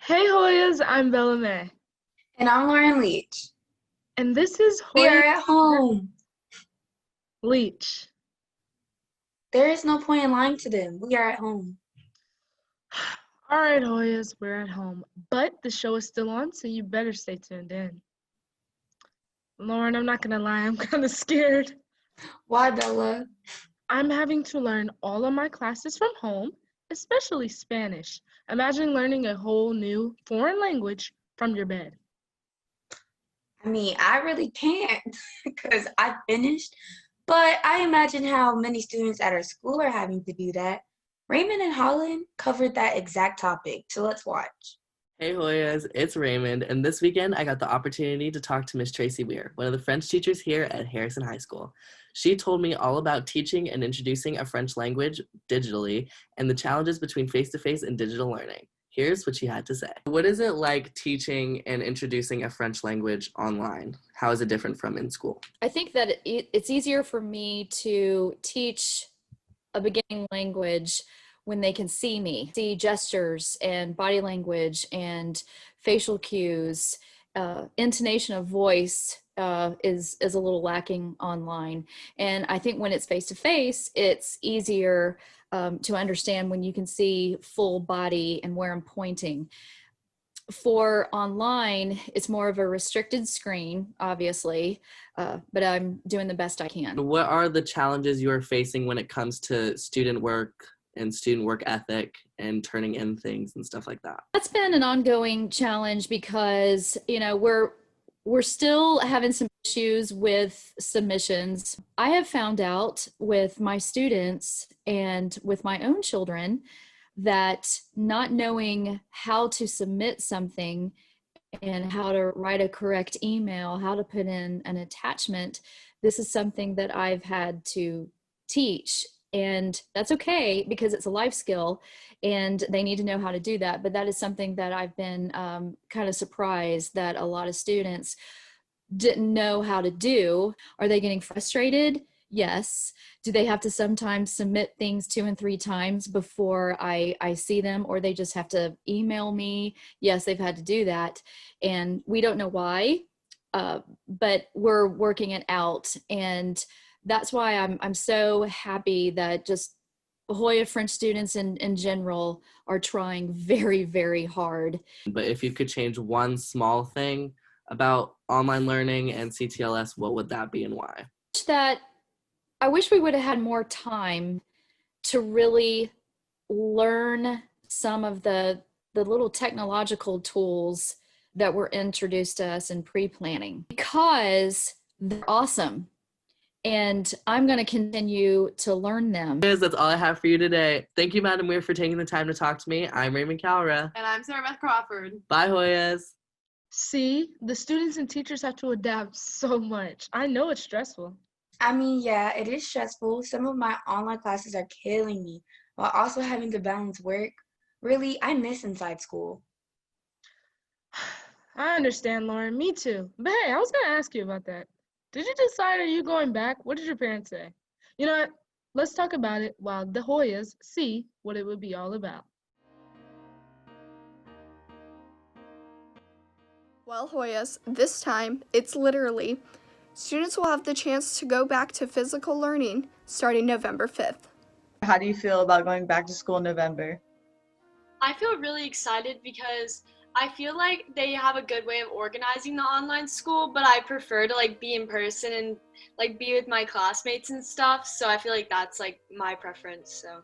Hey Hoyas, I'm Bella May, And I'm Lauren Leach. and this is We Hoyas are at home. Leach. There is no point in lying to them. We are at home. All right, Hoyas, we're at home, but the show is still on, so you better stay tuned in. Lauren, I'm not gonna lie, I'm kind of scared. Why, Bella? I'm having to learn all of my classes from home, especially Spanish. Imagine learning a whole new foreign language from your bed. I mean, I really can't because I finished, but I imagine how many students at our school are having to do that. Raymond and Holland covered that exact topic, so let's watch. Hey Hoyas, it's Raymond, and this weekend I got the opportunity to talk to Miss Tracy Weir, one of the French teachers here at Harrison High School. She told me all about teaching and introducing a French language digitally and the challenges between face-to-face and digital learning. Here's what she had to say. What is it like teaching and introducing a French language online? How is it different from in school? I think that it's easier for me to teach a beginning language when they can see me, see gestures and body language and facial cues. Intonation of voice is a little lacking online. And I think when it's face to face, it's easier to understand when you can see full body and where I'm pointing. For online, it's more of a restricted screen, obviously, but I'm doing the best I can. What are the challenges you are facing when it comes to student work and student work ethic and turning in things and stuff like that? That's been an ongoing challenge because, we're still having some issues with submissions. I have found out with my students and with my own children that not knowing how to submit something and how to write a correct email, how to put in an attachment, this is something that I've had to teach. And that's okay because it's a life skill and they need to know how to do that. But that is something that I've been kind of surprised that a lot of students didn't know how to do. Are they getting frustrated? Yes. Do they have to sometimes submit things 2 and 3 times before I see them, or they just have to email me? Yes, they've had to do that. And we don't know why, but we're working it out. And that's why I'm so happy that just Hoya French students in general are trying very, very hard. But if you could change one small thing about online learning and CTLS, what would that be and why? That I wish we would have had more time to really learn some of the little technological tools that were introduced to us in pre-planning because they're awesome. And I'm going to continue to learn them. That's all I have for you today. Thank you, Madam Weir, for taking the time to talk to me. I'm Raymond Calra. And I'm Sarah Beth Crawford. Bye, Hoyas. See, the students and teachers have to adapt so much. I know it's stressful. I mean, yeah, it is stressful. Some of my online classes are killing me while also having to balance work. Really, I miss inside school. I understand, Lauren. Me too. But hey, I was gonna ask you about that. Did you decide, are you going back? What did your parents say? You know what? Let's talk about it while the Hoyas see what it would be all about. Well, Hoyas, this time, it's literally, students will have the chance to go back to physical learning starting November 5th. How do you feel about going back to school in November? I feel really excited because I feel like they have a good way of organizing the online school, but I prefer to be in person and be with my classmates and stuff. So I feel like that's my preference. So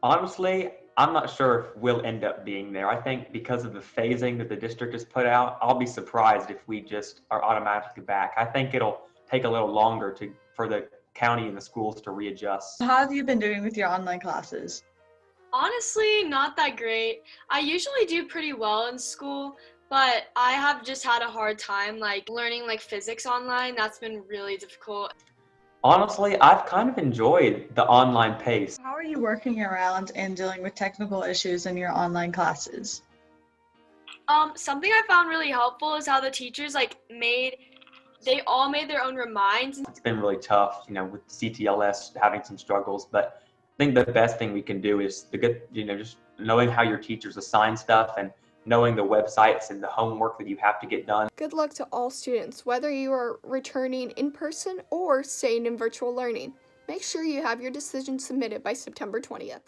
Honestly, I'm not sure if we'll end up being there. I think because of the phasing that the district has put out, I'll be surprised if we just are automatically back. I think it'll take a little longer for the county and the schools to readjust. How have you been doing with your online classes? honestly, not that great. I usually do pretty well in school, but I have just had a hard time learning physics online. That's been really difficult. Honestly, I've kind of enjoyed the online pace. How are you working around and dealing with technical issues in your online classes? Something I found really helpful is how the teachers they all made their own reminds. It's been really tough, with CTLS having some struggles, but I think the best thing we can do is just knowing how your teachers assign stuff and knowing the websites and the homework that you have to get done. Good luck to all students, whether you are returning in person or staying in virtual learning. Make sure you have your decision submitted by September 20th.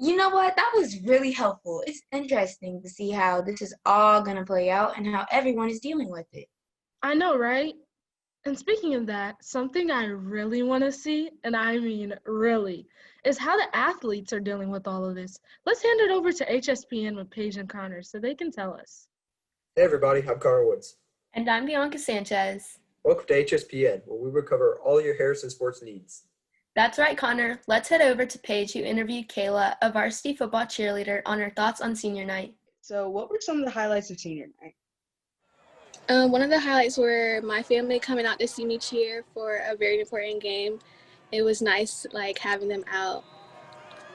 You know what? That was really helpful. It's interesting to see how this is all going to play out and how everyone is dealing with it. I know, right? And speaking of that, something I really want to see, and I mean really, is how the athletes are dealing with all of this. Let's hand it over to HSPN with Paige and Connor so they can tell us. Hey everybody, I'm Connor Woods. And I'm Bianca Sanchez. Welcome to HSPN, where we will cover all your Harrison sports needs. That's right, Connor. Let's head over to Paige, who interviewed Kayla, a varsity football cheerleader, on her thoughts on senior night. So what were some of the highlights of senior night? One of the highlights were my family coming out to see me cheer for a very important game. It was nice, having them out,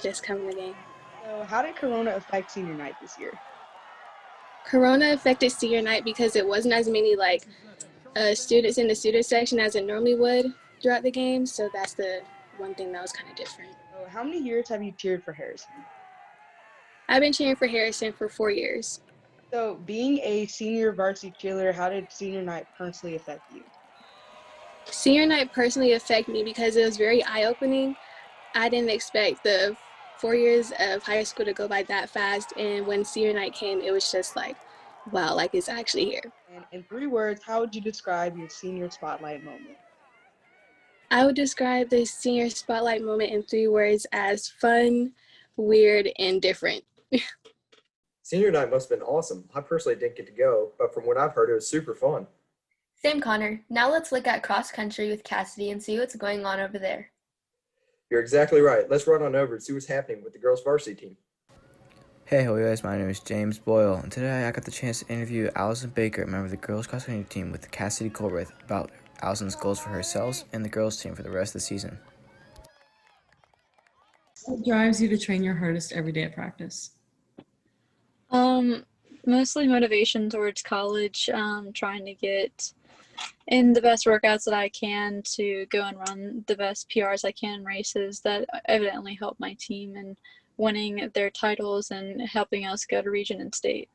just coming to the game. So how did Corona affect senior night this year? Corona affected senior night because it wasn't as many, students in the student section as it normally would throughout the game, so that's the one thing that was kind of different. So how many years have you cheered for Harrison? I've been cheering for Harrison for 4 years. So being a senior varsity cheerleader, how did senior night personally affect you? Senior night personally affected me because it was very eye-opening. I didn't expect the 4 years of high school to go by that fast, and when senior night came, it was just wow, it's actually here. And in 3 words, how would you describe your senior spotlight moment? I would describe the senior spotlight moment in 3 words as fun, weird, and different. Senior night must have been awesome. I personally didn't get to go, but from what I've heard, it was super fun. Same, Connor. Now let's look at cross country with Cassidy and see what's going on over there. You're exactly right. Let's run on over and see what's happening with the girls' varsity team. Hey, hello guys, my name is James Boyle, and today I got the chance to interview Allison Baker, a member of the girls' cross country team with Cassidy Colbert, about Allison's goals for herself and the girls' team for the rest of the season. What drives you to train your hardest every day at practice? Mostly motivation towards college, trying to get in the best workouts that I can to go and run the best PRs I can in races that evidently help my team in winning their titles and helping us go to region and state.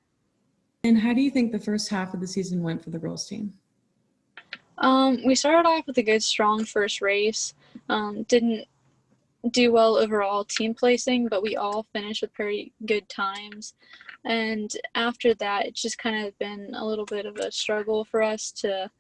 And how do you think the first half of the season went for the girls team? We started off with a good, strong first race. Didn't do well overall team placing, but we all finished with pretty good times. And after that, it's just kind of been a little bit of a struggle for us to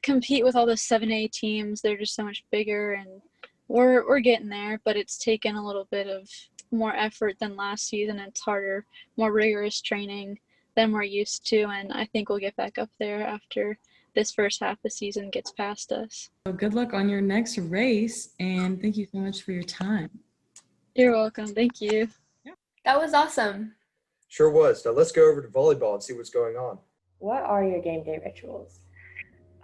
compete with all the 7A teams. They're just so much bigger, and we're getting there, but it's taken a little bit of more effort than last season. It's harder, more rigorous training than we're used to, and I think we'll get back up there after this first half of the season gets past us. So good luck on your next race, and thank you so much for your time. You're welcome. Thank you. That was awesome. Sure was. Now let's go over to volleyball and see what's going on. What are your game day rituals?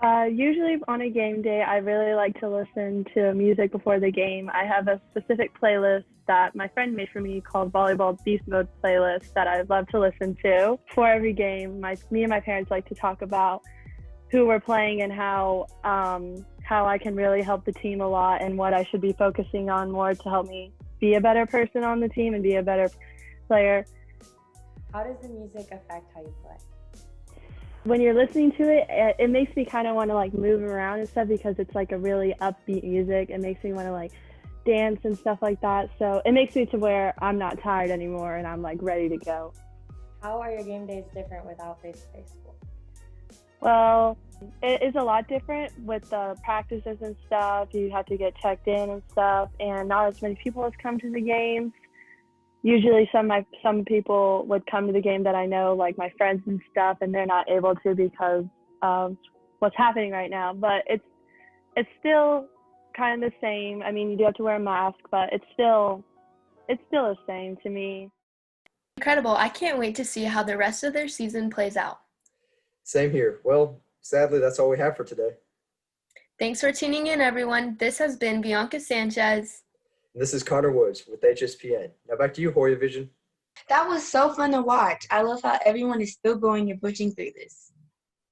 Usually on a game day, I really like to listen to music before the game. I have a specific playlist that my friend made for me called Volleyball Beast Mode Playlist that I love to listen to. For every game, me and my parents like to talk about who we're playing and how I can really help the team a lot and what I should be focusing on more to help me be a better person on the team and be a better player. How does the music affect how you play? When you're listening to it, it makes me kind of want to move around and stuff because it's a really upbeat music. It makes me want to dance and stuff like that. So it makes me to where I'm not tired anymore and I'm ready to go. How are your game days different without face-to-face school? Well, it is a lot different with the practices and stuff. You have to get checked in and stuff, and not as many people has come to the games. Usually some people would come to the game that I know, like my friends and stuff, and they're not able to because of what's happening right now. But it's still kind of the same. I mean, you do have to wear a mask, but it's still the same to me. Incredible. I can't wait to see how the rest of their season plays out. Same here. Well, sadly, that's all we have for today. Thanks for tuning in, everyone. This has been Bianca Sanchez. And this is Connor Woods with HSPN. Now back to you, Hv Hspn. That was so fun to watch. I love how everyone is still going and pushing through this.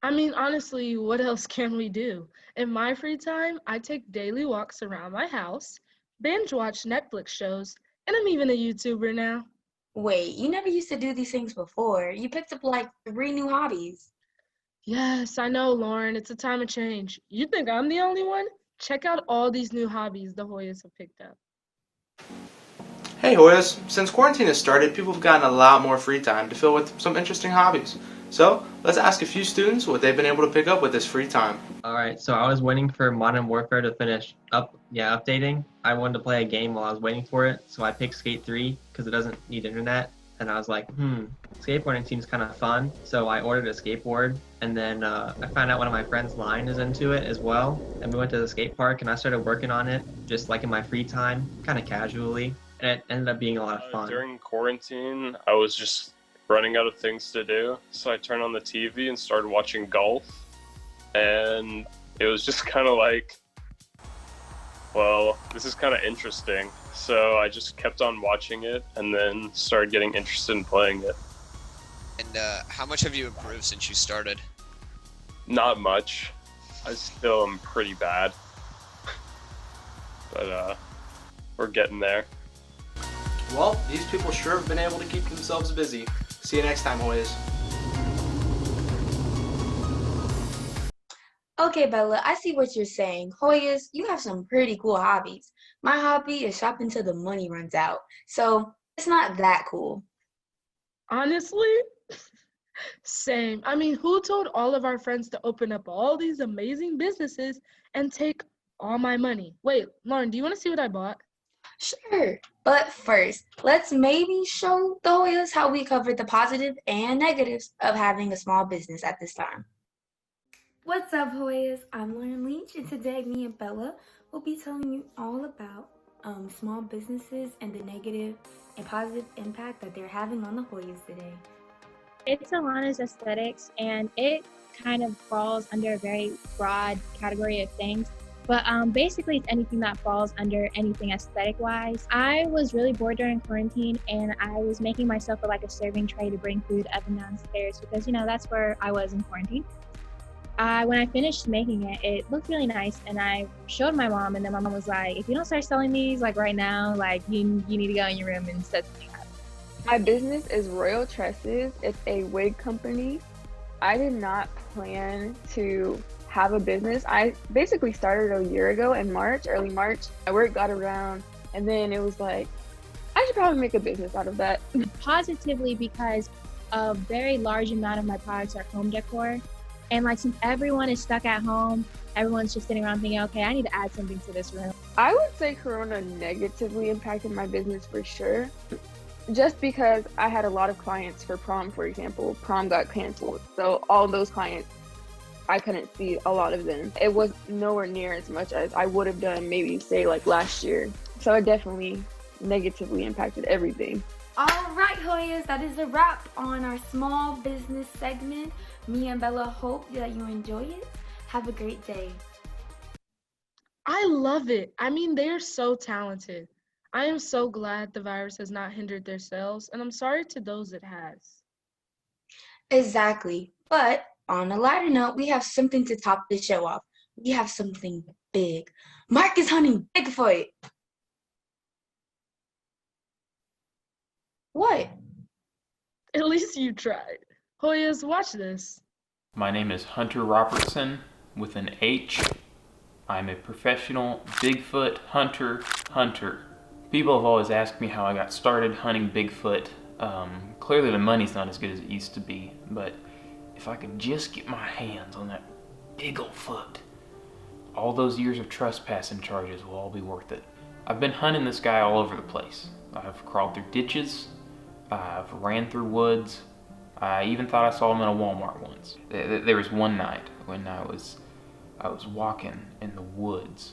I mean, honestly, what else can we do? In my free time, I take daily walks around my house, binge watch Netflix shows, and I'm even a YouTuber now. Wait, you never used to do these things before. You picked up like 3 new hobbies. Yes, I know, Lauren. It's a time of change. You think I'm the only one? Check out all these new hobbies the Hoyas have picked up. Hey Hoyas, since quarantine has started, people have gotten a lot more free time to fill with some interesting hobbies. So, let's ask a few students what they've been able to pick up with this free time. Alright, so I was waiting for Modern Warfare to finish updating. I wanted to play a game while I was waiting for it, so I picked Skate 3 because it doesn't need internet. And I was like, skateboarding seems kind of fun. So I ordered a skateboard, and then I found out one of my friends' line is into it as well. And we went to the skate park, and I started working on it just like in my free time, kind of casually. And it ended up being a lot of fun. During quarantine, I was just running out of things to do, so I turned on the TV and started watching golf. And it was just kind of like, well, this is kind of interesting. So I just kept on watching it and then started getting interested in playing it. And how much have you improved since you started? Not much. I still am pretty bad. But we're getting there. Well, these people sure have been able to keep themselves busy. See you next time, Hoyas. Okay, Bella, I see what you're saying. Hoyas, you have some pretty cool hobbies. My hobby is shopping till the money runs out. So it's not that cool. Honestly, same. I mean, who told all of our friends to open up all these amazing businesses and take all my money? Wait, Lauren, do you want to see what I bought? Sure, but first, let's maybe show the Hoyas how we covered the positive and negatives of having a small business at this time. What's up, Hoyas? I'm Lauren Leach, and today me and Bella will be telling you all about small businesses and the negative and positive impact that they're having on the Hoyas today. It's Alana's Aesthetics, and it kind of falls under a very broad category of things. But basically, it's anything that falls under anything aesthetic-wise. I was really bored during quarantine, and I was making myself a serving tray to bring food up and downstairs because, that's where I was in quarantine. When I finished making it, it looked really nice, and I showed my mom, and then my mom was like, if you don't start selling these right now, you need to go in your room and set something up. My business is Royal Tresses. It's a wig company. I did not plan to have a business. I basically started a year ago in early March. My work got around, and then it was like, I should probably make a business out of that. Positively, because a very large amount of my products are home decor. And since everyone is stuck at home, everyone's just sitting around thinking, okay, I need to add something to this room. I would say Corona negatively impacted my business for sure. Just because I had a lot of clients for prom, for example. Prom got canceled. So all those clients, I couldn't see a lot of them. It was nowhere near as much as I would have done maybe say last year. So it definitely negatively impacted everything. All right, Hoyas, that is a wrap on our small business segment. Me and Bella hope that you enjoy it. Have a great day. I love it. I mean, they are so talented. I am so glad the virus has not hindered their sales, and I'm sorry to those it has. Exactly. But on a lighter note, we have something to top the show off. We have something big. Mark is hunting Bigfoot. What? At least you tried. Hoyas, watch this. My name is Hunter Robertson with an H. I'm a professional Bigfoot hunter. People have always asked me how I got started hunting Bigfoot. Clearly the money's not as good as it used to be, but if I could just get my hands on that big old foot, all those years of trespassing charges will all be worth it. I've been hunting this guy all over the place. I've crawled through ditches, I've ran through woods, I even thought I saw him in a Walmart once. There was one night when I was walking in the woods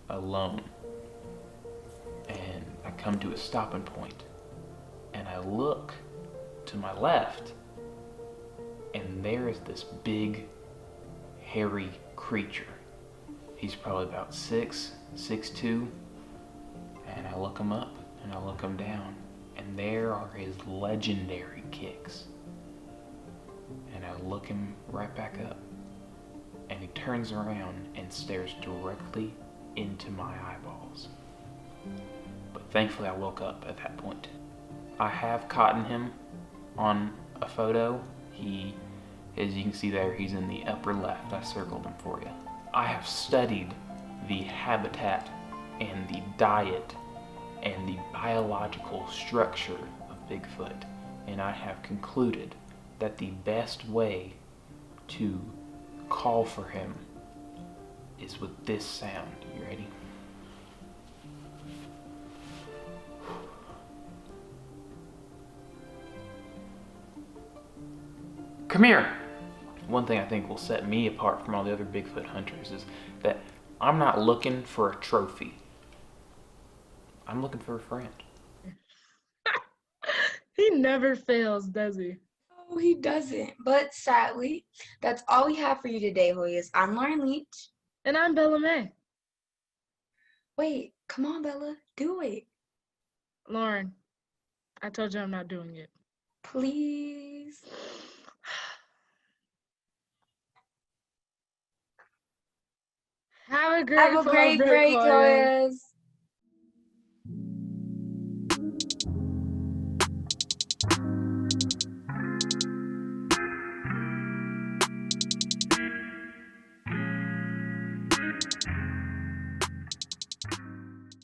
alone, and I come to a stopping point, and I look to my left, and there is this big, hairy creature. He's probably about 6'2", and I look him up, and I look him down, and there are his legendary kicks. And I look him right back up, and he turns around and stares directly into my eyeballs. But thankfully I woke up at that point. I have caught him on a photo. He, as you can see there, he's in the upper left. I circled him for you. I have studied the habitat and the diet and the biological structure of Bigfoot, and I have concluded that the best way to call for him is with this sound. You ready? Come here! One thing I think will set me apart from all the other Bigfoot hunters is that I'm not looking for a trophy. I'm looking for a friend. He never fails, does he? Oh, he doesn't. But sadly, that's all we have for you today, Hoyas. I'm Lauren Leach. And I'm Bella May. Wait, come on, Bella. Do it. Lauren, I told you I'm not doing it. Please. Have a great, Have a great break, Hoyas.